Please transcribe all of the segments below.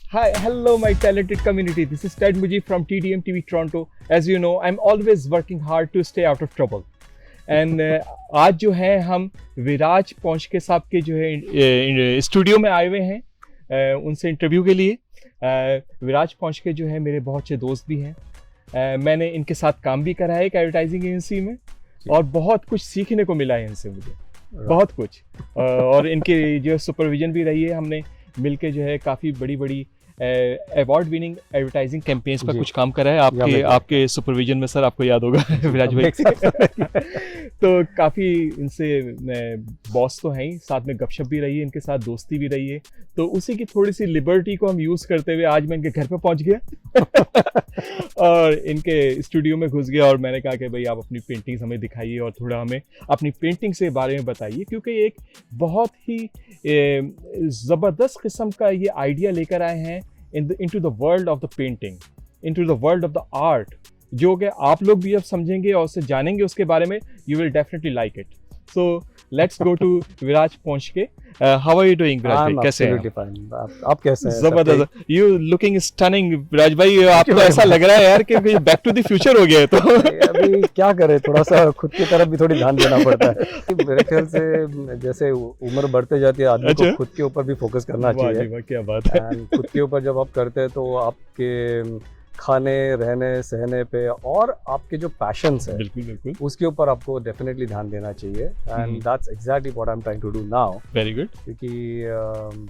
Hi, hello, my talented community. This is Ted Muji from TDM TV Toronto. As you know, I'm always working hard to stay out of trouble. And आज जो है हम विराज पौंचके साहब के जो है studio में आए हुए हैं उनसे इंटरव्यू के लिए। विराज पौंचके जो है मेरे बहुत से दोस्त भी हैं। मैंने इनके साथ काम भी करा है एक एडवर्टाइजिंग एजेंसी में और बहुत कुछ सीखने को मिला है इनसे मुझे, बहुत कुछ। और इनके जो सुपरविजन भी रही है, हमने मिलके जो है काफ़ी बड़ी अवार्ड विनिंग एडवर्टाइजिंग कैंपेन्स पर कुछ काम करा है आपके सुपरविजन में सर, आपको याद होगा विराज भाई। तो काफ़ी इनसे बॉस तो हैं ही, साथ में गपशप भी रही है, इनके साथ दोस्ती भी रही है। तो उसी की थोड़ी सी लिबर्टी को हम यूज़ करते हुए आज मैं इनके घर पे पहुंच गया और इनके स्टूडियो में घुस गया और मैंने कहा कि भाई आप अपनी पेंटिंग्स हमें दिखाइए और थोड़ा हमें अपनी पेंटिंग से बारे में बताइए, क्योंकि एक बहुत ही ज़बरदस्त किस्म का ये आइडिया लेकर आए हैं into the world of the painting, into the world of the art, जो कि आप लोग भी अब समझेंगे और उसे जानेंगे उसके बारे में, you will definitely like it. So let's go to Viraj पौंचके. How are you doing, विराज भाई? कैसे हैं आप कैसे हैं? जबरदस्त. You looking stunning, विराज भाई. आपको ऐसा लग रहा है यार कि बैक टू द फ्यूचर हो गया है. तो अभी क्या करें, थोड़ा सा खुद की तरफ भी थोड़ी ध्यान देना पड़ता है. मेरे ख्याल से जैसे उम्र बढ़ते जाती है, आदमी को खुद के ऊपर भी फोकस करना चाहिए. क्या बात है. खुद के ऊपर जब आप करते हैं तो आपके खाने, रहने, सहने पे और आपके जो पैशंस है बिल्कुल उसके ऊपर आपको डेफिनेटली ध्यान देना चाहिए. And that's exactly what I am trying to do now. Very good. क्योंकि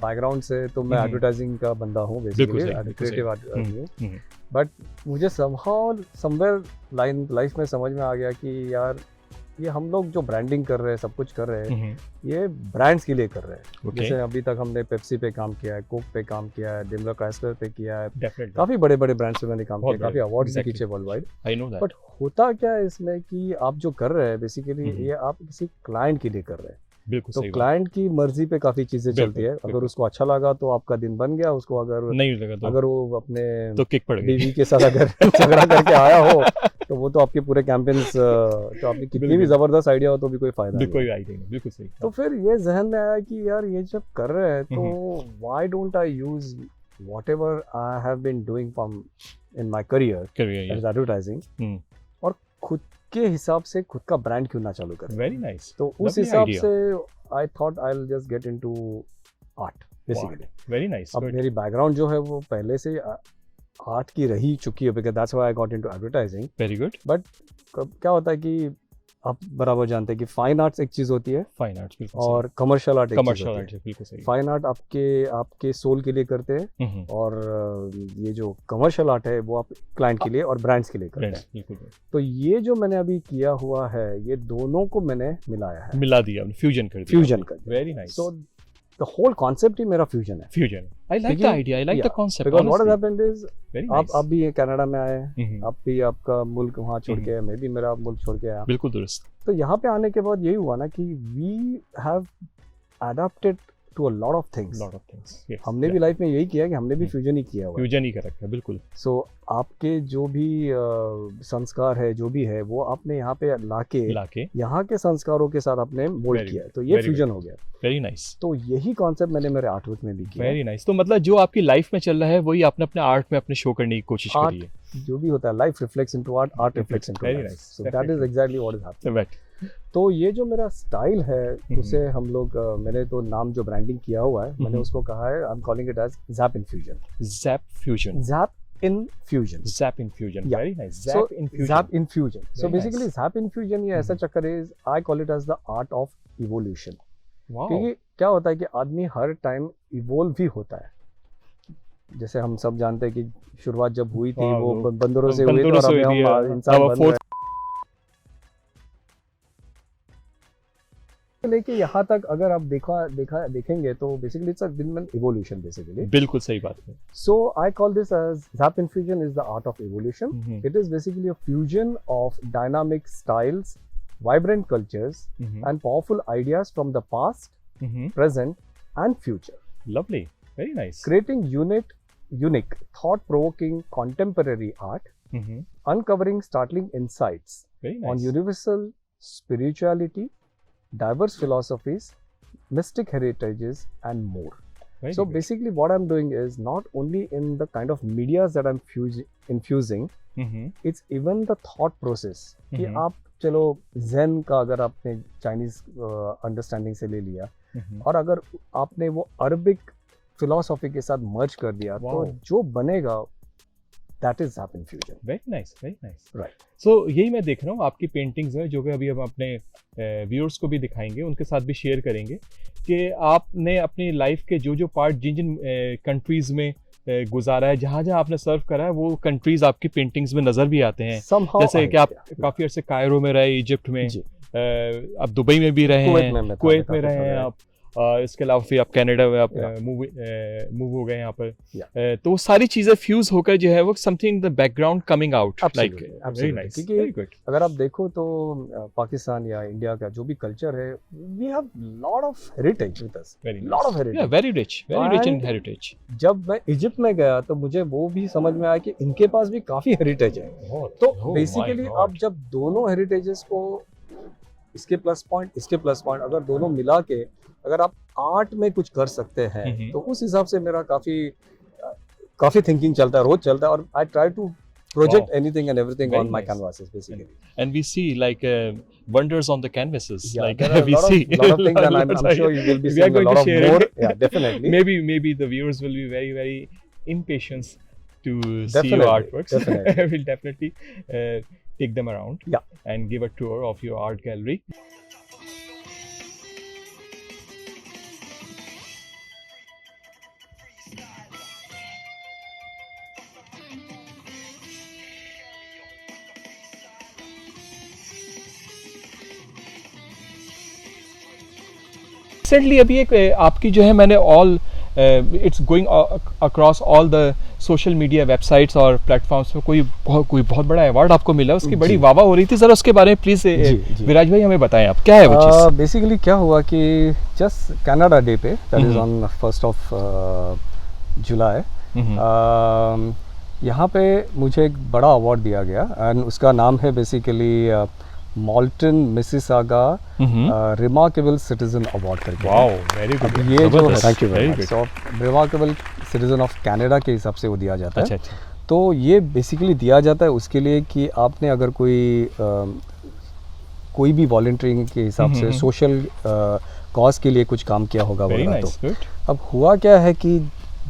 बैकग्राउंड से तो मैं एडवर्टाइजिंग का बंदा हूँ, बेसिकली क्रिएटिव आर्टिस्ट हूँ. बट मुझे समवेयर लाइफ में समझ में आ गया कि यार ये हम लोग जो ब्रांडिंग कर रहे हैं, सब कुछ कर रहे हैं, ये ब्रांड्स के लिए कर रहे हैं. जैसे अभी तक हमने पेप्सी पे काम किया है, कोक पे काम किया है, डेमलर क्राइसलर पे किया है, काफी बड़े बड़े ब्रांड्स पे मैंने काम किया, काफी अवार्ड्स भी खींचे world wide. I know that. But होता क्या है इसमें कि आप जो कर रहे हैं बेसिकली ये आप किसी क्लाइंट के लिए कर रहे हैं. तो क्लाइंट की मर्जी पे काफी चीजें चलती है. अगर उसको अच्छा लगा तो आपका दिन बन गया, उसको अगर नहीं लगा तो अगर वो अपने तो किक पड़ गई, बीवी के साथ अगर झगड़ा करके आया हो तो वो तो आपके पूरे कैंपेन्स, तो आपकी कितनी भी जबरदस्त आइडिया हो तो भी कोई फायदा नहीं. कोई आइडिया नहीं. बिल्कुल सही. तो फिर ये जहन में आया कि यार ये जब कर रहे हैं तो why don't I use whatever I have been doing in my career as advertising, और खुद के हिसाब से खुद का ब्रांड क्यों ना चालू करें. Very nice. तो उस हिसाब से I thought I will just get into art basically. Very nice. अब मेरी बैकग्राउंड जो है वो पहले से आर्ट की रही चुकी है, because that's why I got into advertising. Very good. But क्या होता है कि आप बराबर जानते हैं कि फाइन आर्ट्स एक चीज होती है, फाइन आर्ट्स और कमर्शियल आर्ट बिल्कुल सही. फाइन आर्ट आपके सोल के लिए करते हैं, और ये जो कमर्शियल आर्ट है वो आप क्लाइंट के लिए और ब्रांड्स के लिए करते हैं. तो ये जो मैंने अभी किया हुआ है, ये दोनों को मैंने मिला दिया, फ्यूजन कर दिया. Very nice. So the whole concept ही मेरा फ्यूजन है. Fusion. I like the idea. I like the concept. Because what has happened is, आप भी कनाडा में आए, आप भी आपका मुल्क वहाँ छोड़ के, मैं भी मेरा मुल्क छोड़ के आया. बिल्कुल दुरुस्त. तो यहाँ पे आने के बाद यही हुआ ना कि we have adapted to a lot of things. Yes, हमने भी लाइफ में यही किया कि हमने भी फ्यूजन ही किया हुआ. फ्यूजन ही कर रखा है. बिल्कुल. सो आपके जो भी संस्कार है, जो भी है, वो आपने यहाँ पे लाके यहाँ के संस्कारों के साथ आपने मोल्ड किया है. तो ये फ्यूजन हो गया. Very nice. तो यही कॉन्सेप्ट मैंने मेरे आर्टवर्क में भी किया. Very nice. तो मतलब जो आपकी लाइफ में चल रहा है वही आपने अपने आर्ट में अपने शो करने की कोशिश करी है. जो भी होता है, life reflects into art, art reflects into life. So that is exactly what is happening. तो ये जो मेरा स्टाइल है, उसे हम लोग, मैंने तो नाम जो ब्रांडिंग किया हुआ है, मैंने उसको कहा है, I am calling it as zap infusion. Zap infusion. Very nice. Zap infusion. So basically zap infusion ये ऐसा चक्कर है, I call it as the art of evolution. क्योंकि क्या होता है कि आदमी हर टाइम इवोल्व भी होता है. जैसे हम सब जानते हैं कि शुरुआत जब हुई थी वो बंदरों से हुई थी, और अभी हम इंसान बन रहे हैं. लेके यहाँ तक अगर आप देखेंगे तो basically it's a evolution basically. बिल्कुल सही बात है. So I call this as zap infusion is the art of evolution. It is basically a fusion of dynamic styles, vibrant cultures, and powerful ideas from the past, present, and future. Lovely. Very nice. Creating unique, thought-provoking contemporary art, uncovering startling insights on universal spirituality, diverse philosophies, mystic heritages, and more. Very So good. basically, what I'm doing is not only in the kind of medias that I'm infusing, Mhm. it's even the thought process. कि Mhm. आप चलो zen का अगर आपने Chinese understanding से ले लिया Mhm. और अगर आपने वो अरबिक फिलॉसफी के साथ मर्ज कर दिया तो Wow. जो बनेगा that is zap infusion. Very nice, very nice. Right. So यही मैं देख रहा हूँ आपकी पेंटिंग्स में, जो कि अभी हम अपने व्यूअर्स को भी दिखाएंगे, उनके साथ भी शेयर करेंगे कि आपने अपनी लाइफ के जो जो पार्ट जिन जिन कंट्रीज में गुजारा है, जहाँ जहाँ आपने सर्व करा है, वो कंट्रीज आपकी पेंटिंग्स में नज़र भी आते हैं. Somehow जैसे कि आप yeah. काफ़ी अर्से कायरो में रहे, इजिप्ट में, जी. अब दुबई में भी रहे कुवैत हैं, में मैं था, कुवैत में मैं था, रहे हैं right. आप, इसके अलावा फिर आप कनाडा में आप Yeah. मूव हो गए यहाँ पर. Yeah. तो वो सारी चीज़ें फ्यूज होकर जो है वो something the background coming out, like Absolutely, very absolutely. Nice, क्योंकि वेरी गुड. अगर आप देखो तो पाकिस्तान या इंडिया का जो भी कल्चर है, we have lot of heritage with us, Very nice. Lot of Yeah, heritage. very rich in And- heritage. जब मैं इजिप्ट में गया तो मुझे वो भी समझ में आया कि इनके पास भी काफी हेरिटेज है. तो Oh बेसिकली my God. आप जब दोनों हेरिटेजेस को, इसके प्लस पॉइंट अगर दोनों मिला के अगर आप आर्ट में कुछ कर सकते हैं Mhm. तो उस हिसाब से मेरा काफी थिंकिंग चलता है, रोज चलता है. और I try to project anything and everything Very on my nice. Canvases basically. And we see like wonders on the canvases. Yeah, like there are a we lot see of things, and I'm sure you will be We are seeing a going lot to of share more. it. Yeah, definitely. maybe the viewers will be very very impatient to see your Definitely, artworks. definitely. We'll definitely take them around. Yeah. And give a tour of your art gallery. Recently अभी एक आपकी जो है मैंने all it's going across all the social media websites और platforms पे कोई बहुत बड़ा अवार्ड आपको मिला, उसकी बड़ी जी. वाह हो रही थी. ज़रा उसके बारे में प्लीज़ जी. विराज भाई हमें बताएं, आप क्या है वो चीज़. बेसिकली क्या हुआ कि जस्ट कनाडा डे पे, that is on 1st of जुलाई, यहाँ पे मुझे एक बड़ा अवार्ड दिया गया एंड उसका नाम है basically Malton Mississauga remarkable citizen award करके. Wow, very good. ये जो है, thank you very very much, remarkable citizen of Canada के हिसाब से वो दिया जाता है. अच्छा. तो ये बेसिकली दिया जाता है उसके लिए कि आपने अगर कोई भी वॉलंटियरिंग के हिसाब से सोशल कॉज के लिए कुछ काम किया होगा वेरी वगैरह. नाइस, तो गुड. अब हुआ क्या है कि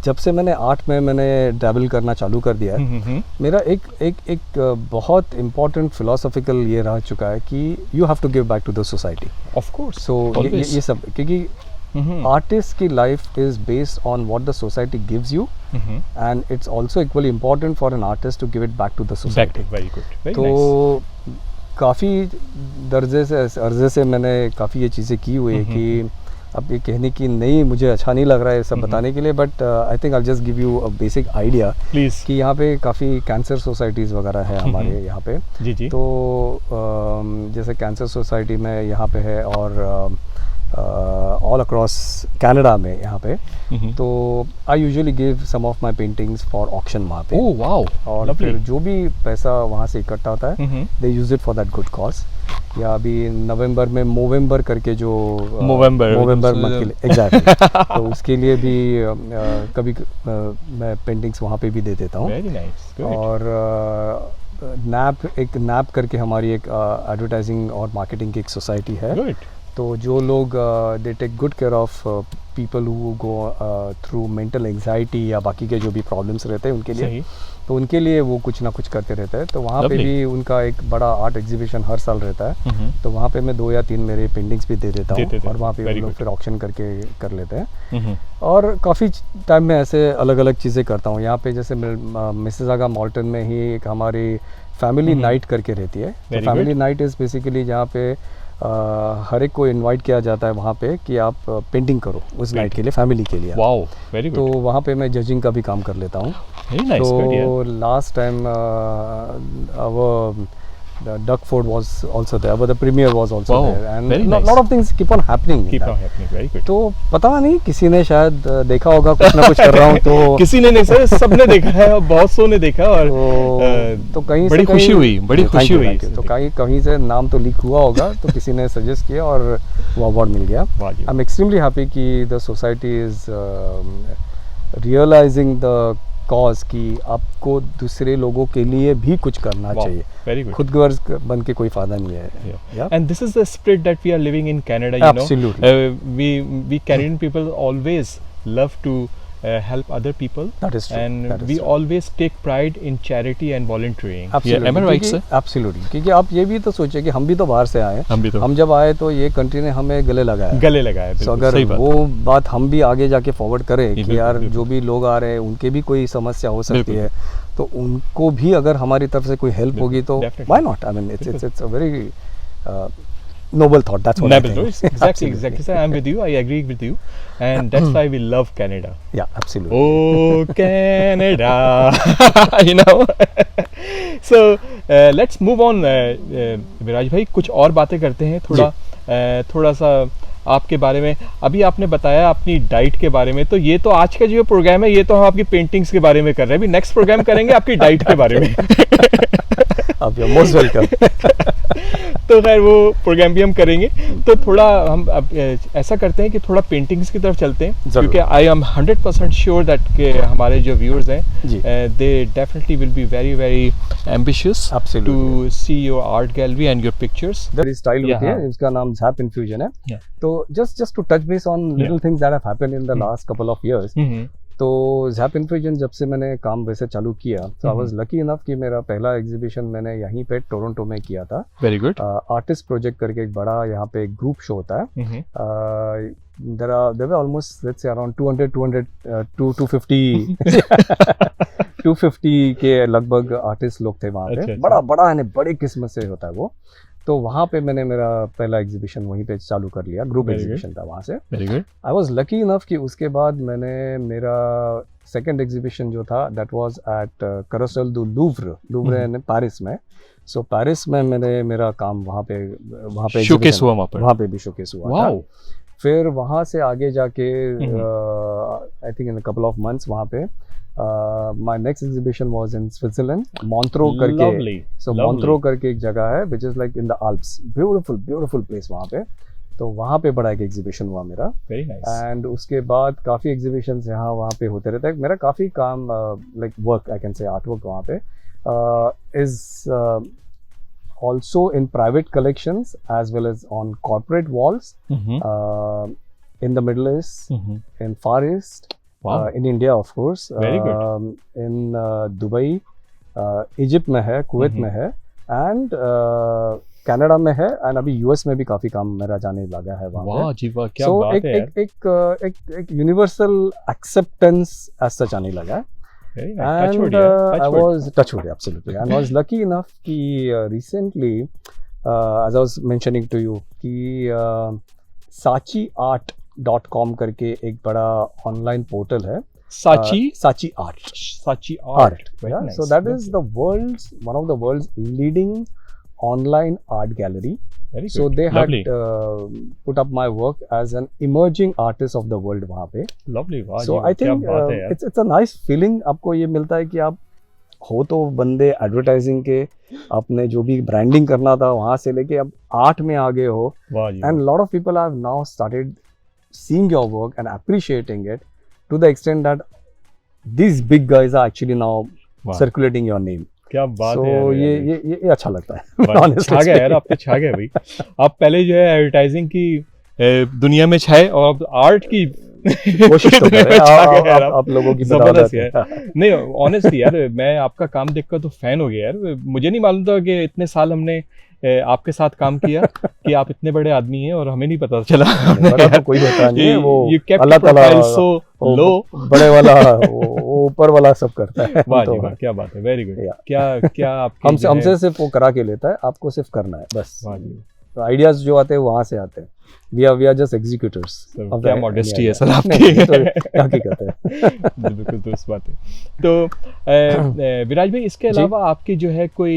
जब से मैंने आर्ट में मैंने डैबल करना चालू कर दिया है, मेरा एक बहुत इम्पोर्टेंट फिलोसॉफिकल ये रह चुका है कि you have to give back to the society. Of course. So ये सब क्योंकि आर्टिस्ट की life is based on what the society gives you and it's also equally important for an artist to give it back to the society. Very good, very तो nice. काफ़ी अर्जे से मैंने काफ़ी ये चीज़ें की हुई है कि अब ये कहने की नहीं, मुझे अच्छा नहीं लग रहा है सब बताने के लिए, but I think I just give you a basic idea please. कि यहाँ पे काफ़ी कैंसर सोसाइटीज़ वगैरह है हमारे यहाँ पे. जी. तो जैसे कैंसर सोसाइटी में यहाँ पे है और ऑल अक्रॉस कनाडा में यहाँ पे. तो I usually give some of my paintings for auction वहाँ पे. Oh wow. और फिर जो भी पैसा वहाँ से इकट्ठा होता है they use it for that good cause. या अभी नवंबर में मोवेम्बर करके जो मोवेम्बर मंथ के लिए एग्जैक्टली तो उसके लिए भी कभी मैं पेंटिंग्स वहाँ पे भी दे देता हूँ. Very nice. और नैप करके हमारी एक एडवर्टाइजिंग और मार्केटिंग की एक सोसाइटी है. गुड. तो जो लोग they take good care of people who go through mental anxiety या बाकी के जो भी प्रॉब्लम्स रहते हैं उनके लिए, तो उनके लिए वो कुछ ना कुछ करते रहते हैं. तो वहाँ पे भी उनका एक बड़ा आर्ट एग्जीबिशन हर साल रहता है. तो वहाँ पे मैं 2 या 3 मेरे पेंटिंग्स भी दे देता हूँ और वहाँ पे वो लोग फिर ऑक्शन करके कर लेते हैं. और काफ़ी टाइम में ऐसे अलग अलग चीज़ें करता हूँ. यहाँ पे जैसे मिसिसागा मॉल्टन में ही एक हमारी फैमिली नाइट करके रहती है. तो फैमिली नाइट इज़ बेसिकली जहाँ पे हर एक को इनवाइट किया जाता है वहाँ पे कि आप पेंटिंग करो उस नाइट के लिए, फैमिली के लिए. Wow, very good. तो वहाँ पे मैं जजिंग का भी काम कर लेता हूँ. Very nice. तो last time the duck food was also there, but the premiere was also Wow, there, and very lot nice. of things keep on happening. in Keep that. on happening, very good. तो पता नहीं किसी ने शायद देखा होगा कुछ ना कुछ कर रहा हूँ तो किसी ने नहीं सर, सबने देखा है और बहुत सौ ने देखा और तो कहीं बड़ी से खुशी कहीं- हुई, बड़ी Thank खुशी you, हुई thank you. इससे। तो कहीं से नाम तो लीक हुआ होगा तो किसी ने सजेस्ट किया और वो अवार्ड मिल गया. वाह जी, आई एम एक्सट्रीमली हैप्पी कि the society is realizing the cause कि आपको दूसरे लोगों के लिए भी कुछ करना चाहिए. Very good. खुद गर्ज बन के कोई फायदा नहीं है. Yeah. And this is the spirit that we are living in Canada, you Absolutely. know. We Canadian people always love to help other people, That is true. and That is we true. always take pride in charity and volunteering. Absolutely. Am I right, sir? Absolutely. क्योंकि आप ये भी तो सोचिए कि हम भी तो बाहर से आए. हम भी तो हम जब आए तो ये कंट्री ने हमें गले लगाया. गले लगाए. तो बिल्कुल, अगर सही बात. वो बात हम भी आगे जाके फॉरवर्ड करें कि बिल्कुल, यार बिल्कुल. जो भी लोग आ रहे हैं उनके भी कोई समस्या हो सकती बिल्कुल. है तो उनको भी अगर हमारी तरफ से कोई हेल्प बिल्कुल, होगी तो definitely. Why not. I mean it's a very noble thought. That's what Noble, I think. exactly, exactly. Sir, I'm with you. I agree with you, and that's why we love Canada. Yeah, absolutely. Oh, Canada, you know. So let's move on. विराज भाई कुछ और बातें करते हैं थोड़ा सा आपके बारे में. अभी आपने बताया अपनी डाइट के बारे में, तो ये तो आज का जो प्रोग्राम है ये तो हम आपकी पेंटिंग्स के बारे में कर रहे हैं. अभी नेक्स्ट प्रोग्राम करेंगे आपकी डाइट के बारे में. आप you're most welcome. तो खैर वो प्रोग्राम भी हम करेंगे. तो थोड़ा हम अब ऐसा करते हैं कि थोड़ा पेंटिंग्स की तरफ चलते हैं, जरूर. क्योंकि आई एम 100% श्योर दैट के हमारे जो व्यूअर्स हैं जी. They definitely will be very very ambitious Absolutely. To see your art gallery and your pictures. There is style Yeah. होती है, इसका नाम Zap Infusion है. Yeah. तो just to touch base on little things that have happened in the last couple of years. तो Zap Infusion जब से मैंने काम वैसे चालू किया तो आई वाज लकी इनफ कि मेरा पहला एग्जीबिशन मैंने यहीं पे टोरंटो में किया था. Very good. आर्टिस्ट प्रोजेक्ट करके एक बड़ा यहाँ पे एक ग्रुप शो होता है. there were almost let's say around 250 के लगभग आर्टिस्ट लोग थे वहाँ पे. अच्छा. बड़ा है, बड़े किस्म से होता है वो. तो वहाँ पे मैंने मेरा पहला एग्जीबिशन वहीं पे चालू कर लिया. ग्रुप एग्जीबिशन था वहाँ से. Very good. I was lucky enough कि उसके बाद मैंने मेरा सेकंड एग्जीबिशन जो था दैट वाज एट कैरोसेल दु लूव्र इन पेरिस में. सो पेरिस में मैंने मेरा काम वहाँ पे शोकेस हुआ वहाँ पे भी शोकेस हुआ था. वाओ. फिर वहाँ से आगे जाके I think in a couple of months वहाँ पे my next exhibition was in Switzerland, Montreux करके. Lovely. सो मॉन्ट्रो करके एक जगह है which is like in the Alps. Beautiful place वहाँ पे. तो वहाँ पे बड़ा एक एग्जीबिशन हुआ मेरा. Very nice. एंड उसके बाद काफ़ी एग्जीबिशंस यहाँ वहाँ पे होते रहते हैं. मेरा काफ़ी काम like work I can say art work वहाँ पे is also in private collections as well as on corporate walls in the Middle East, in Far East, in India of course. Very good. In Dubai, Egypt में है, Kuwait में है, and Canada में है, and अभी US में भी काफी काम मेरा जाने लगा है वहाँ पे. वाह जी वाह, क्या So बात है यार. एक यूनिवर्सल एक्सेप्टेंस as such आने लगा. Very nice. Touch And wood, yeah. I Touch wood. was touchwood, absolutely. And I was lucky enough कि recently, as I was mentioning to you, कि sachiart.com करके एक बड़ा online portal है. Sachi Sachi Art. Sachi art. Very Yeah. nice. So that is the one of the world's leading online art gallery. Very good. So they had Lovely. put up my work as an emerging artist of the world वहाँ पे. Lovely. वाह So जी वाह, I क्या think बात है यार. it's a nice feeling. आपको ये मिलता है कि आप हो तो बंदे एडवर्टाइजिंग के, आपने जो भी ब्रांडिंग करना था वहाँ से लेके अब आर्ट में आगे हो. वाह जी. And lot of people have now started seeing your work and appreciating it to the extent that these big guys are actually now वाह. circulating your name. क्या बात So है यार. ये अच्छा लगता है. वाह, honestly छा गया यार, आप पे छा गया भाई. आप पहले जो है एडवर्टाइजिंग की दुनिया में छाए और अब आर्ट की कोशिश तो कर रहे हैं आप लोगों की जबरदस्त यार. नहीं ऑनेस्टली यार, मैं आपका काम देखकर तो फैन हो गया यार. मुझे नहीं मालूम था कि इतने साल हमने आपके साथ काम किया कि आप इतने बड़े आदमी हैं और हमें नहीं पता चला. बड़ा तो कोई होता नहीं है, वो You kept अल्लाह ताला profile so low. बड़े वाला वो ऊपर वाला सब करता है. वाह तो जी वाह, क्या बात है. Very good. Yeah. क्या आपके जो है- हमसे सिर्फ वो करा के लेता है, आपको सिर्फ करना है बस. वाह जी. तो आइडियाज जो आते हैं वहां से आते हैं. We are just executors. So, क्या मॉडेस्टी है सर नहीं, आपकी. तो हकीकत है. बिल्कुल दुरुस्त बात है. तो विराज भाई, इसके जी. अलावा आपकी जो है कोई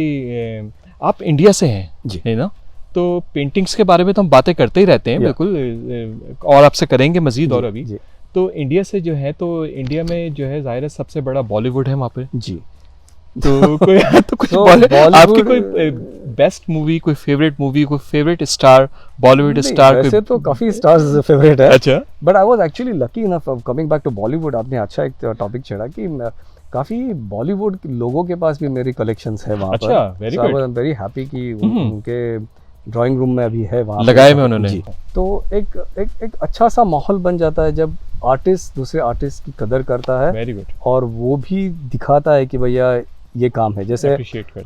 आप इंडिया से हैं जी। है ना, तो पेंटिंग्स के बारे में तो हम बातें करते ही रहते हैं बिल्कुल, और आपसे करेंगे मजीद और अभी। तो इंडिया से जो है, तो इंडिया में जो है ज़ाहिर है सबसे बड़ा बॉलीवुड है वहाँ पे जी। तो कोई तो कुछ आपकी कोई बेस्ट मूवी, कोई फेवरेट मूवी, कोई फेवरेट स्टार, बॉलीवुड स्टार? वैसे तो काफी स्टार्स फेवरेट है। अच्छा। But I was actually lucky enough, coming back to Bollywood, आपने अच्छा एक टॉपिक छेड़ा कि काफी बॉलीवुड लोगों के पास भी मेरी कलेक्शंस है वहाँ पर। अच्छा, very good. I am very happy कि उनके ड्राइंग रूम में अभी है वहाँ लगाए में उन्होंने। तो एक अच्छा सा माहौल बन जाता है जब आर्टिस्ट दूसरे आर्टिस्ट की कदर करता है। Very good. और वो भी दिखाता है कि भैया ये काम है। जैसे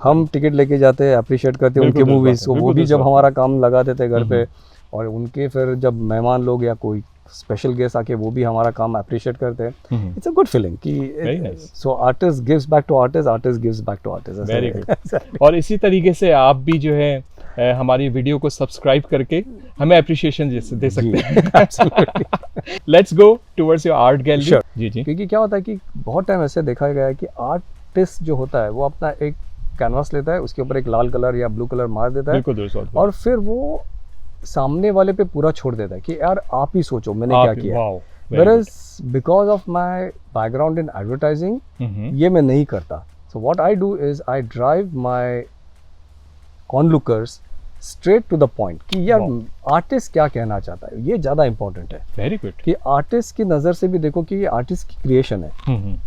हम टिकट लेके जाते हैं, अप्रिशिएट करते हैं उनके मूवीज को, वो भी जब हमारा काम लगा देते हैं घर पे, और उनके फिर जब मेहमान लोग या कोई स्पेशल गेस्ट आके वो भी हमारा काम अप्रिशिएट करते हैं, इट्स अ गुड फीलिंग कि so artist gives back to artist, artist gives back to artist. Very good. और इसी तरीके से आप भी जो है हमारी वीडियो को सब्सक्राइब करके हमें अप्रिशिएशन दे सकते हैं। Let's go towards your art gallery. जी जी। क्योंकि क्या होता है कि बहुत टाइम ऐसे देखा गया है कि आर्टिस्ट जो होता है वो अपना एक कैनवास लेता है, उसके ऊपर एक लाल कलर या ब्लू कलर मार देता है, और फिर वो सामने वाले पे पूरा छोड़ देता है कि यार आप ही सोचो मैंने क्या किया। Whereas because of my background in advertising, ये मैं नहीं करता। So what I do is I drive my onlookers straight to the point कि यार आर्टिस्ट क्या कहना चाहता है, ये ज़्यादा इम्पोर्टेंट है। Very good. कि आर्टिस्ट की नज़र से भी देखो कि ये आर्टिस्ट की क्रिएशन है।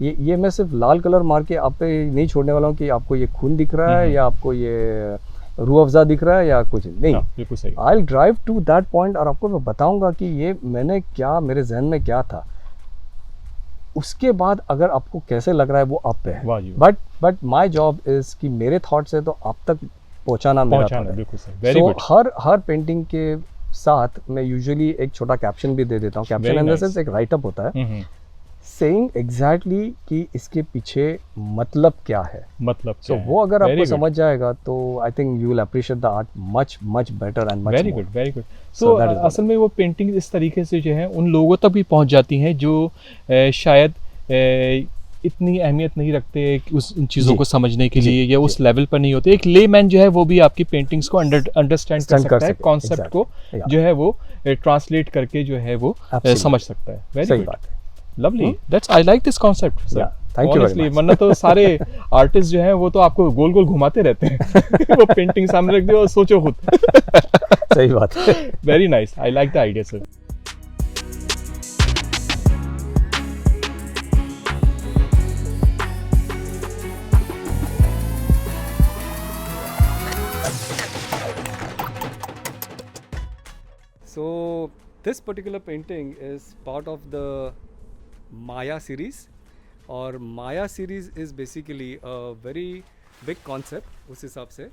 ये मैं सिर्फ लाल कलर मार के आप पे नहीं छोड़ने वाला हूँ कि आपको ये खून दिख रहा है या आपको ये रूह अफ़ज़ा दिख रहा है या कुछ नहीं। बिल्कुल सही। I will drive to that point और आपको मैं बताऊंगा कि ये मैंने क्या, मेरे जहन में क्या था, उसके बाद अगर आपको कैसे लग रहा है वो आप पे है। बट माय जॉब इज कि मेरे थॉट्स है तो आप तक पहुंचाना मेरा काम है। बिल्कुल सही। Very good. हर पेंटिंग के साथ मैं यूजुअली एक छोटा कैप्शन भी दे देता हूँ। कैप्शन इन द सेंस एक राइट अप होता है सेइंग एग्जैक्टली कि इसके पीछे मतलब क्या है। मतलब so वो अगर आपको समझ जाएगा तो I think you will appreciate the art much much better and much. Very good, very good. So असल में वो पेंटिंग इस तरीके से जो है उन लोगों तक भी पहुंच जाती हैं जो शायद इतनी अहमियत नहीं रखते उस उन चीज़ों को समझने के लिए, या उस लेवल पर नहीं होते। एक लेमैन जो है वो भी आपकी पेंटिंग्स को अंडरस्टैंड कर सकता है, कॉन्सेप्ट को जो है वो ट्रांसलेट करके जो है वो समझ सकता है। Very good, lovely, that's I like this concept sir. Thank you very much. वरना तो सारे आर्टिस्ट जो हैं वो तो आपको गोल गोल घुमाते रहते हैं। वो पेंटिंग सामने रख दियो और सोचो खुद। सही बात है। Very nice, I like the idea sir. So this particular painting is part of the Maya series, और Maya series is basically a very big concept उस हिसाब से।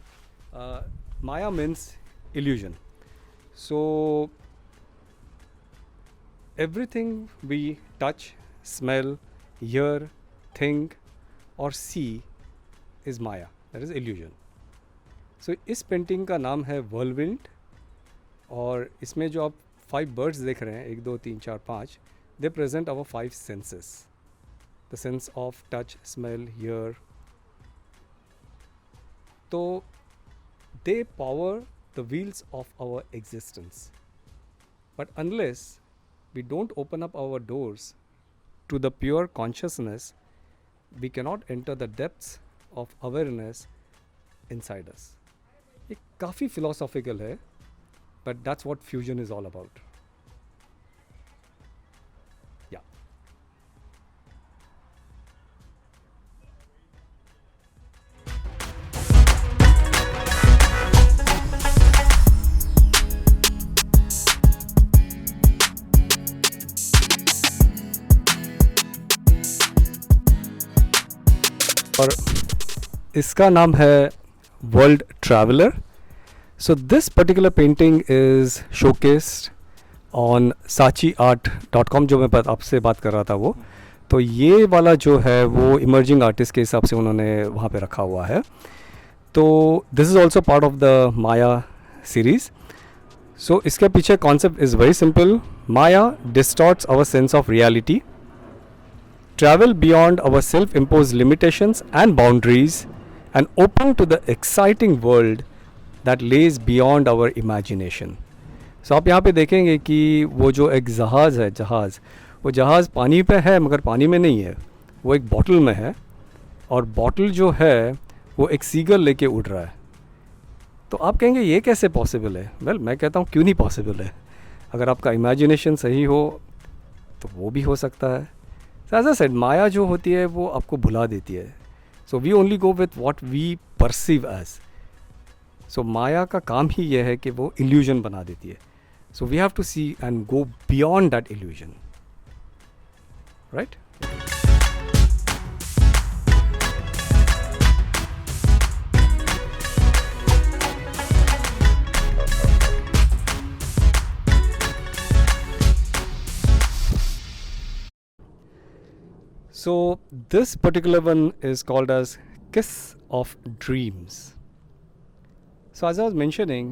Maya means illusion. So everything we touch, smell, hear, think or see is Maya, that is illusion. So इस painting का नाम है Whirlwind, और इसमें जो आप 5 birds देख रहे हैं, 1 2 3 4 5, they present our 5 senses, the sense of touch, smell, hear. तो they power the wheels of our existence, but unless we don't open up our doors to the pure consciousness, we cannot enter the depths of awareness inside us. ये काफ़ी philosophical है, but that's what fusion is all about. Yeah. और इसका नाम है world traveller. So this particular painting is showcased on sachiart.com, जो मैं आपसे बात कर रहा था वो। तो ये वाला जो है वो इमर्जिंग आर्टिस्ट के हिसाब से उन्होंने वहाँ पे रखा हुआ है। तो this is also part of the Maya series. So इसके पीछे concept is very simple. Maya distorts our sense of reality, travel beyond our self impose limitations and boundaries, and open to the exciting world that lays beyond our imagination. So आप यहाँ पे देखेंगे कि वो जो एक जहाज़ है, वो जहाज़ पानी पे है मगर पानी में नहीं है, वो एक बॉटल में है, और बॉटल जो है वो एक सीगल लेके उड़ रहा है. तो आप कहेंगे ये कैसे पॉसिबल है? वेल, मैं कहता हूँ क्यों नहीं पॉसिबल है. अगर आपका इमेजिनेशन सही हो तो वो भी हो सकता है. So as I said, माया जो होती है वो आपको भुला देती है. So we only go with what we perceive as. So माया का काम ही यह है कि वो illusion बना देती है. So we have to see and go beyond that illusion. Right? So this particular one is called as Kiss of Dreams. So as I was mentioning,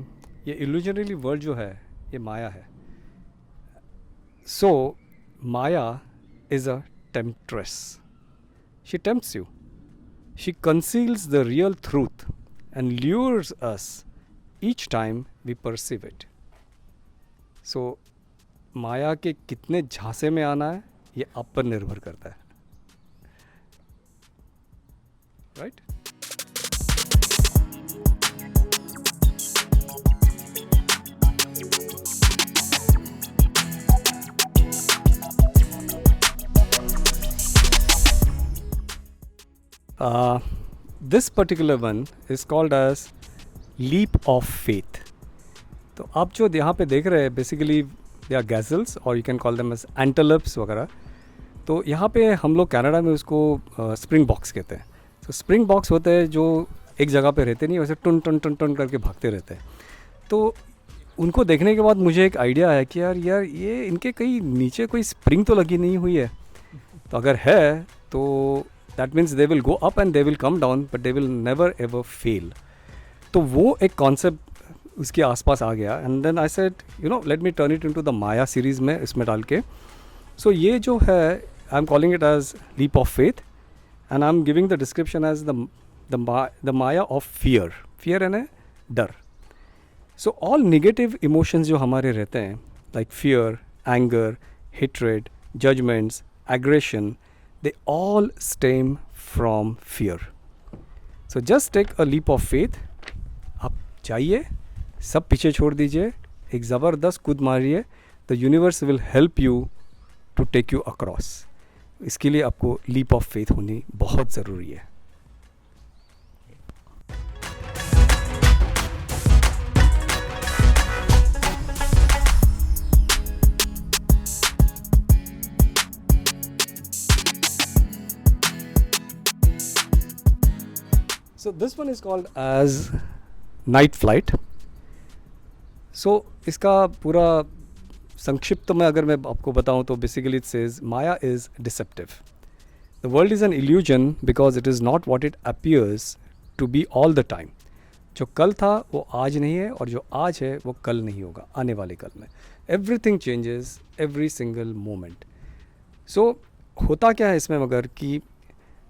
ये illusionary world जो है ये माया है. So Maya is a temptress. She tempts you. She conceals the real truth and lures us each time we perceive it. So माया के कितने झांसे में आना है ये आप पर निर्भर करता है. Right? This particular one is called as leap of faith. तो आप जो यहाँ पे देख रहे हैं बेसिकली दे आर गैजल्स और you can call them as antelopes वगैरह. तो यहाँ पे हम लोग कनाडा में उसको स्प्रिंग बॉक्स कहते हैं. तो स्प्रिंग बॉक्स होते हैं जो एक जगह पे रहते नहीं, वैसे टन टन टन टन करके भागते रहते हैं. तो उनको देखने के बाद मुझे एक आइडिया है कि यार ये इनके कहीं नीचे कोई स्प्रिंग तो लगी नहीं हुई है. तो अगर है तो that means they will go up and they will come down but they will never ever fail. तो वो एक कॉन्सेप्ट उसके आसपास आ गया. And then I said let me turn it into the Maya series में इसमें डाल के. सो ये जो है I am calling it as leap of faith. And I'm giving the description as the Maya of fear. Fear यानी डर. So all negative emotions जो हमारे रहते हैं like fear, anger, hatred, judgments, aggression, they all stem from fear. So just take a leap of faith. आप जाइए, सब पीछे छोड़ दीजिए, एक ज़बरदस्त कूद मारिए. The universe will help you to take you across. इसके लिए आपको लीप ऑफ फेथ होनी बहुत ज़रूरी है. So this one is called as night flight. So इसका पूरा संक्षिप्त में अगर मैं आपको बताऊं तो basically it says Maya is deceptive. The world is an illusion because it is not what it appears to be all the time. जो कल था वो आज नहीं है और जो आज है वो कल नहीं होगा आने वाले कल में. Everything changes every single moment. So होता क्या है इसमें मगर कि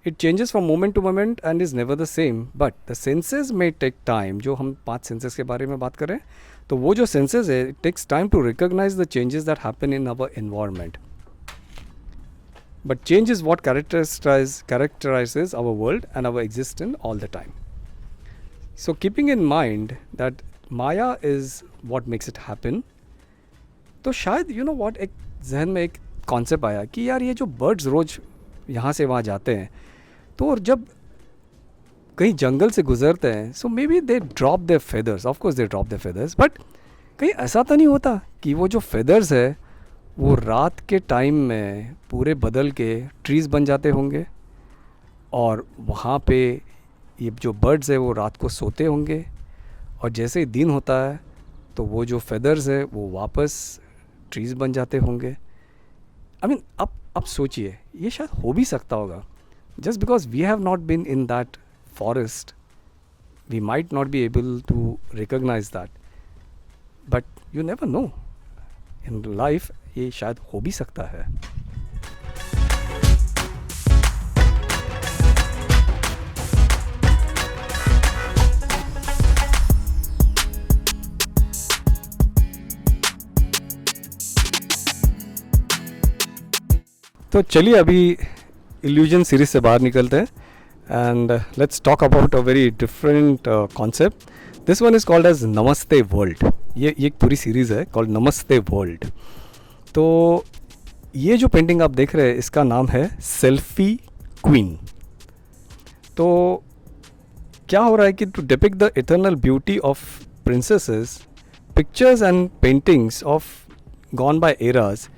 it changes from moment to moment and is never the same. But the senses में टेक टाइम. जो हम 5 सेंसेस के बारे में बात करें तो वो जो सेंसेस है it takes time to recognize the changes that happen in our environment. But change is what characterizes our world and our existence all the time. So keeping in mind that Maya is what makes it happen, तो शायद what एक जहन में एक concept आया कि यार ये जो बर्ड्स रोज़ यहाँ से वहाँ जाते हैं तो और जब कहीं जंगल से गुजरते हैं so maybe they drop their feathers. Of course they drop their feathers but कहीं ऐसा तो नहीं होता कि वो जो फेदर्स है वो रात के टाइम में पूरे बदल के ट्रीज़ बन जाते होंगे और वहाँ पे ये जो बर्ड्स है वो रात को सोते होंगे और जैसे ही दिन होता है तो वो जो फेदर्स है वो वापस ट्रीज़ बन जाते होंगे. आई मीन अब सोचिए ये शायद हो भी सकता होगा. Just because we have not been in that forest, we might not be able to recognize that, but you never know. In life ये शायद हो भी सकता है. तो चलिए अभी इल्यूजन सीरीज से बाहर निकलते हैं and let's talk about a very different concept. This one is called as Namaste world. ये एक पूरी सीरीज़ है कॉल्ड नमस्ते वर्ल्ड. तो ये जो पेंटिंग आप देख रहे हैं इसका नाम है सेल्फी क्वीन. तो क्या हो रहा है कि to depict the eternal beauty of princesses, pictures and paintings of gone by eras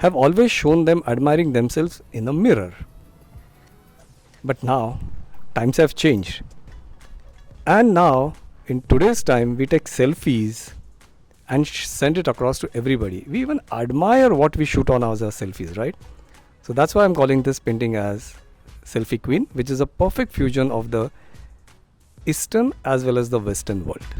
have always shown them admiring themselves in a mirror. But now times have changed, and now in today's time we take selfies and send it across to everybody. We even admire what we shoot on our selfies, right? So that's why I'm calling this painting as Selfie Queen, which is a perfect fusion of the Eastern as well as the Western world.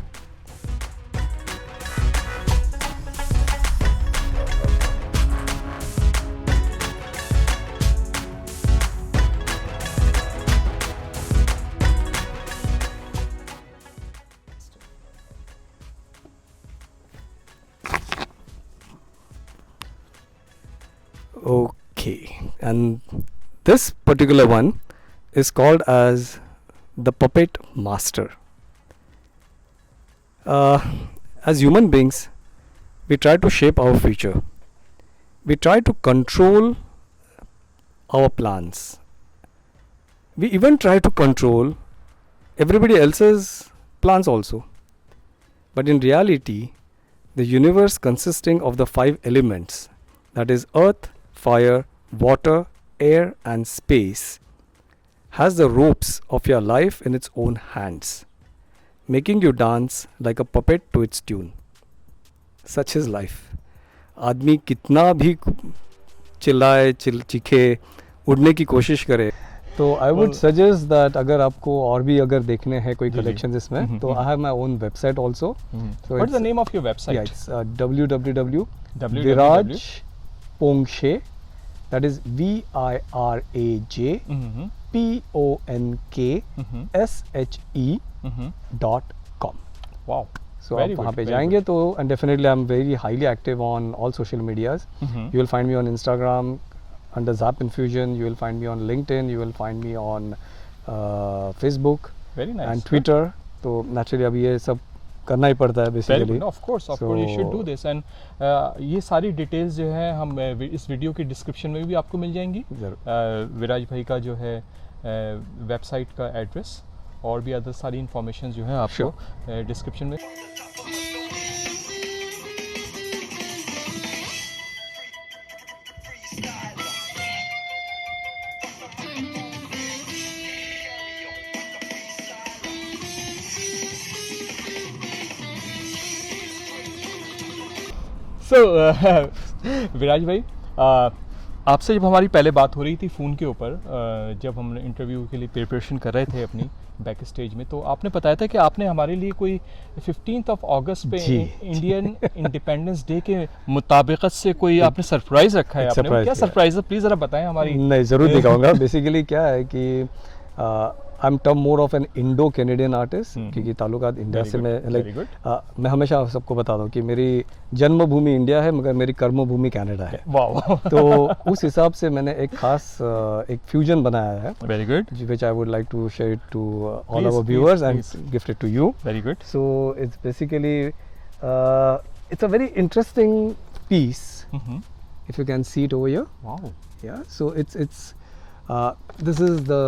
Okay, and this particular one is called as the Puppet Master. As human beings, we try to shape our future. We try to control our plans. We even try to control everybody else's plans also. But in reality, the universe consisting of the 5 elements, that is earth, fire, water, air and space, has the ropes of your life in its own hands, making you dance like a puppet to its tune. Such is life. आदमी कितना भी चिल्लाए चीखे उड़ने की कोशिश करे. तो आई वुड सजेस्ट दैट अगर आपको और भी अगर देखने हैं कोई कलेक्शन इसमें, तो I have my own website also. What is the name of your website? It's www.viraj.pongshe, that is virajponkshe.com. Wow. So आप वहाँ पे जाएंगे तो, and definitely I'm very highly active on all social medias. You will find me on Instagram under Zap Infusion. You will find me on LinkedIn. You will find me on Facebook. Very nice. And Twitter. तो naturally अभी ये सब करना ही पड़ता है basically. Of course you should do this. And ये सारी details जो है हम इस वीडियो के डिस्क्रिप्शन में भी आपको मिल जाएंगी. विराज भाई का जो है वेबसाइट का एड्रेस और भी अदर सारी इंफॉर्मेशन जो है आपको डिस्क्रिप्शन में. विराज भाई, आपसे जब हमारी पहले बात हो रही थी फ़ोन के ऊपर, जब हम इंटरव्यू के लिए प्रिपरेशन कर रहे थे अपनी बैक स्टेज में, तो आपने बताया था कि आपने हमारे लिए कोई 15 अगस्त पे इंडियन इंडिपेंडेंस डे के मुताबिकत से कोई आपने सरप्राइज़ रखा है. आपने क्या सरप्राइज़ है, प्लीज़ ज़रा बताएं हमारी. नहीं, ज़रूर दिखाऊंगा. बेसिकली क्या है कि I am term more of N Indo Canadian artist, क्योंकि ताल्लुकात इंडिया से मैं हमेशा सबको बताता हूँ कि मेरी जन्मभूमि इंडिया है मगर मेरी कर्मभूमि कनाडा है. वाह. तो उस हिसाब से मैंने एक खास एक फ्यूजन बनाया है. Very good. Which I would like to share it to all our viewers and gift it to you. Very good. So it's basically it's a very interesting piece. If you can see it over here. Wow. Yeah, so it's this is the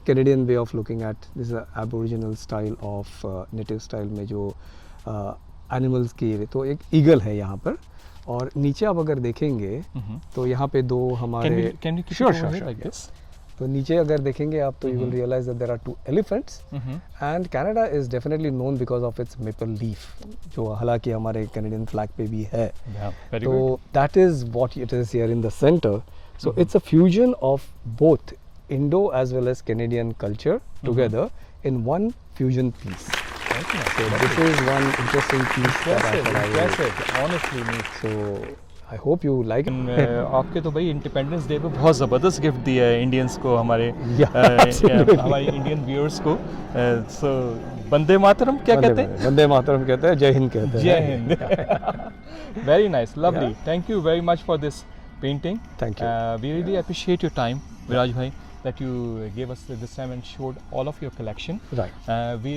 Canadian way of looking at this aboriginal style of native style में जो animals की, तो एक eagle है यहाँ पर, और नीचे आप अगर देखेंगे तो यहाँ पे दो हमारे sure. तो नीचे अगर देखेंगे आप तो you will realize that there are 2 elephants and Canada is definitely known because of its maple leaf, जो हालांकि हमारे Canadian flag पे भी है. तो that is what it is here in the center. So it's a fusion of both Indo as well as Canadian culture together in one fusion piece. So this is one interesting piece that I impressive, honestly. So I hope you like it. आपके तो भाई independence day पे बहुत ज़बरदस्त gift दिया है Indians को, हमारे हमारे इंडियन व्यूअर्स को. सो वंदे मातरम क्या कहते हैं? वंदे मातरम कहते हैं, जय हिंद कहते हैं. जय Hind. Very nice, lovely. Thank you very much for this painting. Thank you. We really appreciate your time, Viraj bhai, that you gave us this time and showed all of your collection. Right. We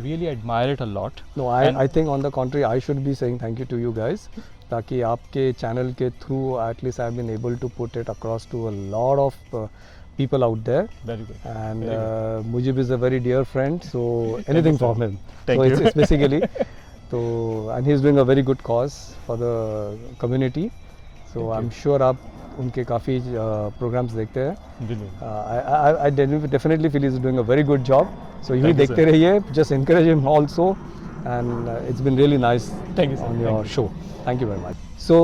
really admire it a lot. No, I think on the contrary, I should be saying thank you to you guys. ताकि आपके channel के through at least I've been able to put it across to a lot of people out there. Very good. And Very good. Mujib is a very dear friend, so anything you, from him. Thank so you. It's basically, so and he's doing a very good cause for the community. So Thank I'm you. sure आप उनके काफ़ी programs देखते हैं. Brilliant. I definitely feel he's doing a very good job. So you Thank you, देखते sir. रहिए, just encourage him also, and it's been really nice Thank you, sir. on Thank your you. show. Thank you very much. So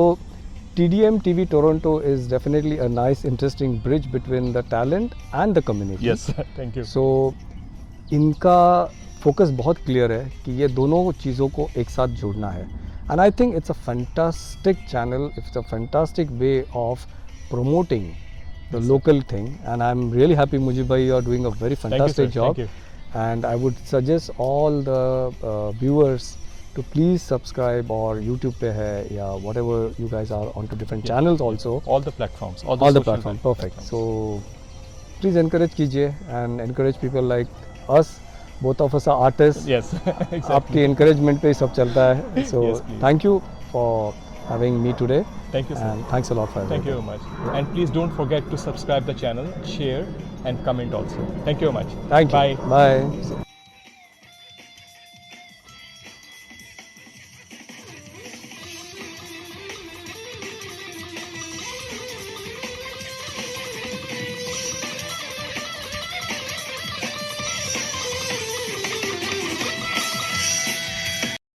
TDM TV Toronto is definitely a nice, interesting bridge between the talent and the community. Yes, thank you. So इनका focus बहुत clear है कि ये दोनों चीज़ों को एक साथ जोड़ना है. And I think it's a fantastic channel. It's a fantastic way of promoting the local thing. And I'm really happy, Mujib bhai, you are doing a very fantastic sir. job. Thank you. And I would suggest all the viewers to please subscribe or YouTube pe hai, yeah, whatever you guys are onto different channels also. All the platforms. All All the social platforms, perfect. platforms. So please encourage कीजिए and encourage people like us. Both of us are artists. Yes, exactly. आपकी encouragement पे ही सब चलता है. So Yes, please. thank you for having me today. Thank you, sir. And thanks a lot for Thank you everything. very much. And please don't forget to subscribe the channel, share and comment also. Thank you very much. Thank you. Bye. Bye.